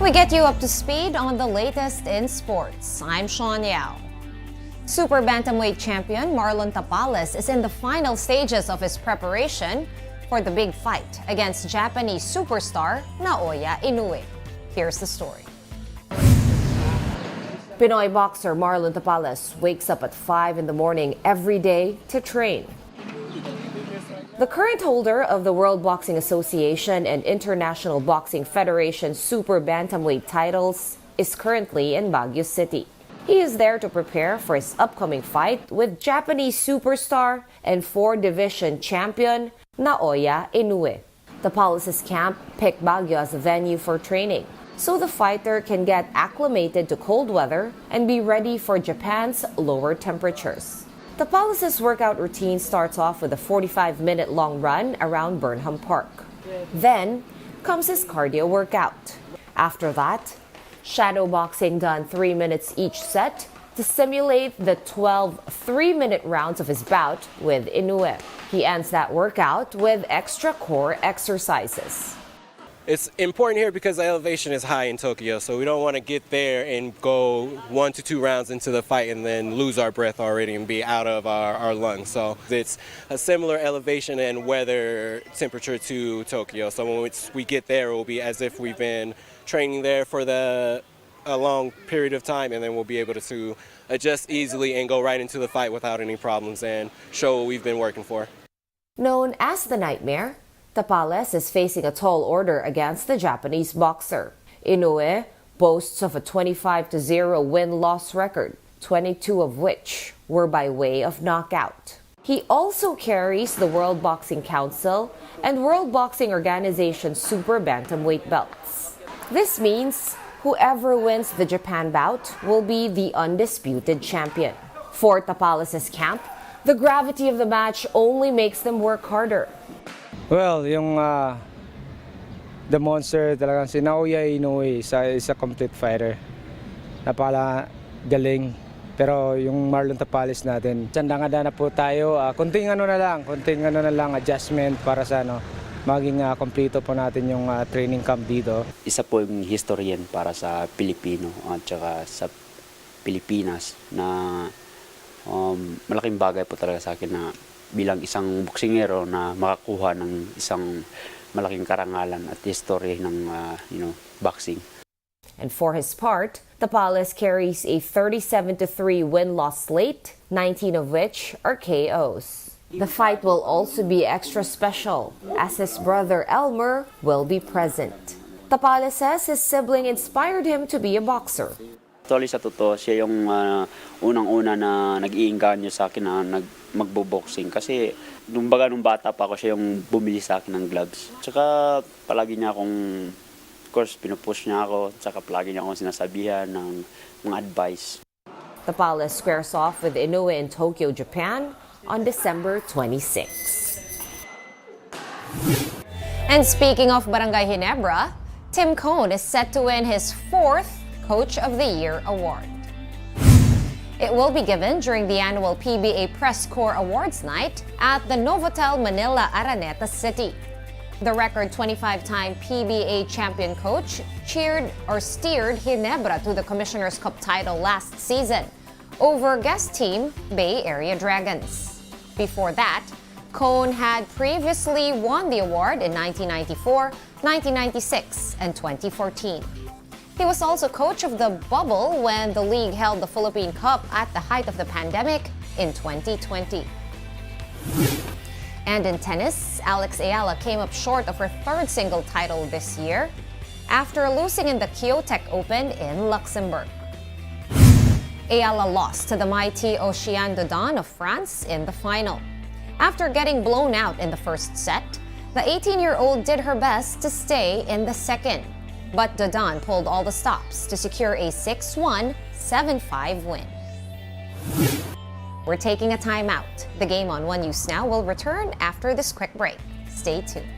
We get you up to speed on the latest in sports. I'm Sean Yao. Super bantamweight champion Marlon Tapales is in the final stages of his preparation for the big fight against Japanese superstar Inoue. Here's the story. Pinoy boxer Marlon Tapales wakes up at 5 in the morning every day to train. The current holder of the World Boxing Association and International Boxing Federation Super Bantamweight titles is currently in Baguio City. He is there to prepare for his upcoming fight with Japanese superstar and 4-division champion Inoue. Tapales' camp picked Baguio as a venue for training, so the fighter can get acclimated to cold weather and be ready for Japan's lower temperatures. Tapales' workout routine starts off with a 45-minute long run around Burnham Park. Then comes his cardio workout. After that, shadow boxing done 3 minutes each set to simulate the 12 3-minute rounds of his bout with Inoue. He ends that workout with extra core exercises. It's important here because the elevation is high in Tokyo, so we don't want to get there and go 1 to 2 rounds into the fight and then lose our breath already and be out of our lungs. So it's a similar elevation and weather temperature to Tokyo. So when we get there, it will be as if we've been training there for a long period of time, and then we'll be able to adjust easily and go right into the fight without any problems and show what we've been working for. Known as the Nightmare, Tapales is facing a tall order against the Japanese boxer. Inoue boasts of a 25-0 win-loss record, 22 of which were by way of knockout. He also carries the World Boxing Council and World Boxing Organization Super Bantamweight belts. This means whoever wins the Japan bout will be the undisputed champion. For Tapales' camp, the gravity of the match only makes them work harder. Well, the monster talagang si Inoue is a complete fighter. Napaka galing. Pero yung Marlon Tapales natin, sandang-handa na po tayo. Konting ano na lang adjustment para sa maging kompleto po natin yung training camp dito. Isa po yung historian para sa Pilipino at saka sa Pilipinas na malaking bagay po talaga sa akin na bilang isang boksingero na makakuha ng isang malaking karangalan at history ng boxing. And for his part, Tapales carries a 37-3 win-loss slate, 19 of which are KOs. The fight will also be extra special as his brother Elmer will be present. Tapales says his sibling inspired him to be a boxer. Actually, sa totoo, siya yung unang-una na nag-iinganyo sa akin na magbo-boxing. Kasi nung bata pa ako, siya yung bumili sa akin ng gloves. Tsaka palagi niya akong, of course, pinupush niya ako. Tsaka palagi niya akong sinasabihan ng mga advice. Tapales squares off with Inoue in Tokyo, Japan on December 26. And speaking of Barangay Ginebra, Tim Cone is set to win his 4th Coach of the Year award. It will be given during the annual PBA Press Corps Awards Night at the Novotel Manila Araneta City. The record 25-time PBA champion coach steered Ginebra to the Commissioner's Cup title last season over guest team Bay Area Dragons. Before that, Cone had previously won the award in 1994, 1996, and 2014. He was also coach of the bubble when the league held the Philippine Cup at the height of the pandemic in 2020. And in tennis, Alex Ayala came up short of her 3rd single title this year after losing in the Kyotek Open in Luxembourg. Ayala lost to the mighty Océane Dodon of France in the final. After getting blown out in the first set, the 18-year-old did her best to stay in the second. But Dodon pulled all the stops to secure a 6-1, 7-5 win. We're taking a timeout. The Game on One News Now will return after this quick break. Stay tuned.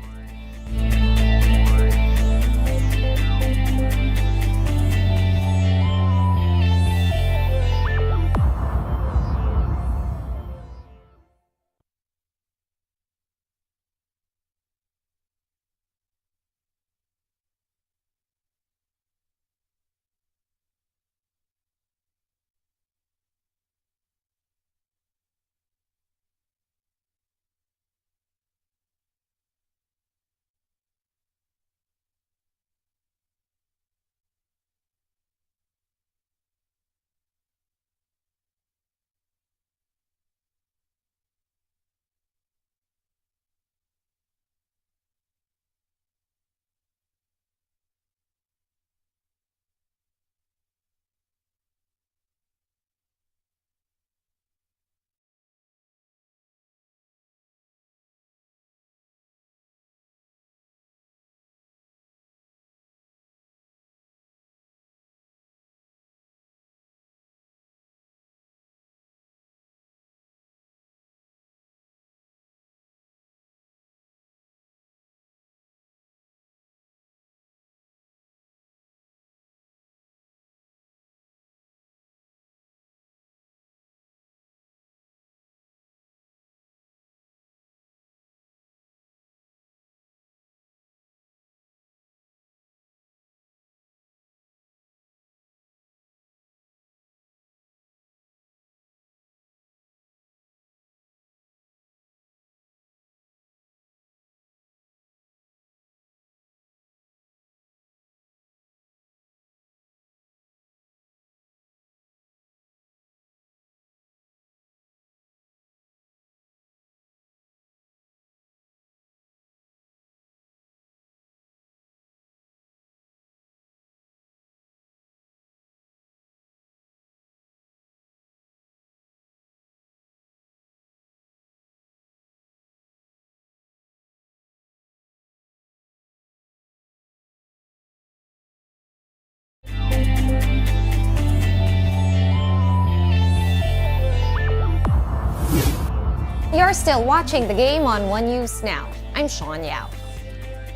You're still watching the game on One News Now. I'm Sean Yao.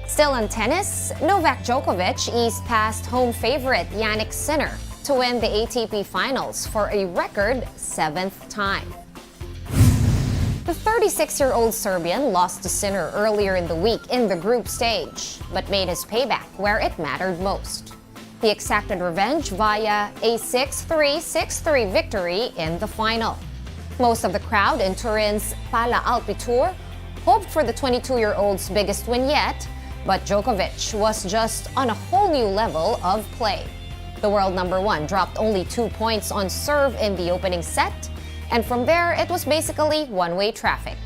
Still on tennis, Novak Djokovic eased past home favorite Jannik Sinner to win the ATP Finals for a record 7th time. The 36-year-old Serbian lost to Sinner earlier in the week in the group stage, but made his payback where it mattered most. He exacted revenge via a 6-3, 6-3 victory in the final. Most of the crowd in Turin's Pala Alpi Tour hoped for the 22-year-old's biggest win yet, but Djokovic was just on a whole new level of play. The world number one dropped only 2 points on serve in the opening set, and from there it was basically one-way traffic.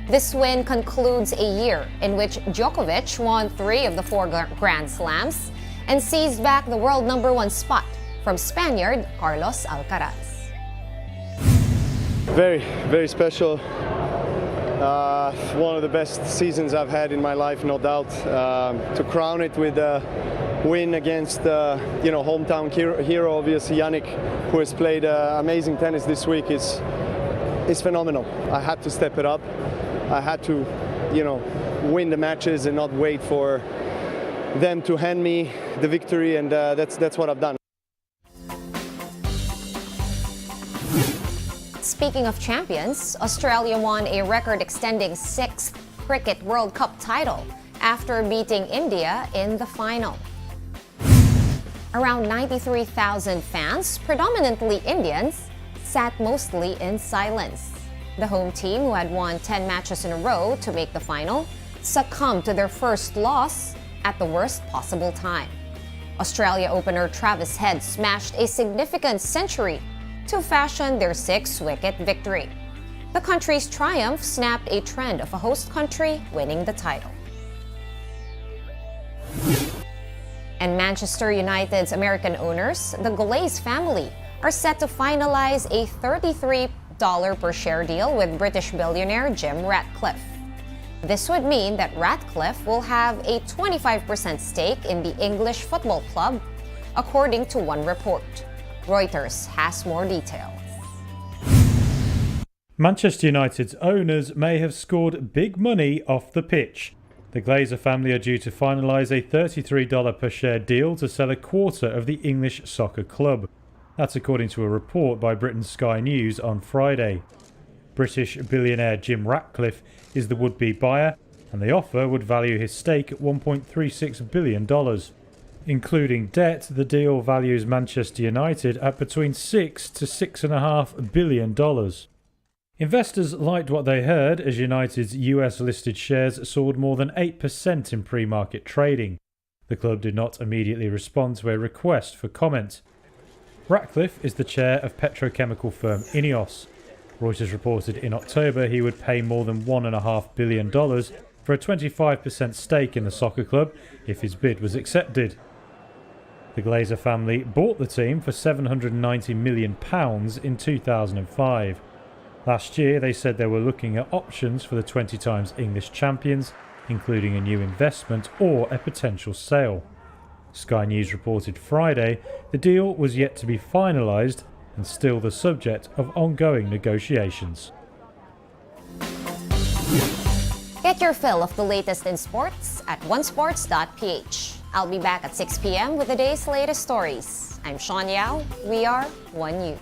This win concludes a year in which Djokovic won 3 of the 4 Grand Slams and seized back the world number one spot from Spaniard Carlos Alcaraz. Very, very special. One of the best seasons I've had in my life, no doubt. To crown it with a win against, hometown hero, obviously Jannik, who has played amazing tennis this week, is phenomenal. I had to step it up. I had to, win the matches and not wait for them to hand me the victory, and that's what I've done. Speaking of champions, Australia won a record-extending 6th Cricket World Cup title after beating India in the final. Around 93,000 fans, predominantly Indians, sat mostly in silence. The home team, who had won 10 matches in a row to make the final, succumbed to their first loss at the worst possible time. Australia opener Travis Head smashed a significant century to fashion their 6-wicket victory. The country's triumph snapped a trend of a host country winning the title. And Manchester United's American owners, the Glaze family, are set to finalize a $33 per share deal with British billionaire Jim Ratcliffe. This would mean that Ratcliffe will have a 25% stake in the English football club, according to one report. Reuters has more details. Manchester United's owners may have scored big money off the pitch. The Glazer family are due to finalise a $33 per share deal to sell a quarter of the English soccer club. That's according to a report by Britain's Sky News on Friday. British billionaire Jim Ratcliffe is the would-be buyer, and the offer would value his stake at $1.36 billion. Including debt, the deal values Manchester United at between $6 to $6.5 billion. Investors liked what they heard as United's US-listed shares soared more than 8% in pre-market trading. The club did not immediately respond to a request for comment. Ratcliffe is the chair of petrochemical firm Inoue. Reuters reported in October he would pay more than $1.5 billion for a 25% stake in the soccer club if his bid was accepted. The Glazer family bought the team for £790 million in 2005. Last year they said they were looking at options for the 20 times English champions, including a new investment or a potential sale. Sky News reported Friday the deal was yet to be finalised and still the subject of ongoing negotiations. Get your fill of the latest in sports at onesports.ph. I'll be back at 6 p.m. with the day's latest stories. I'm Sean Yao. We are One News.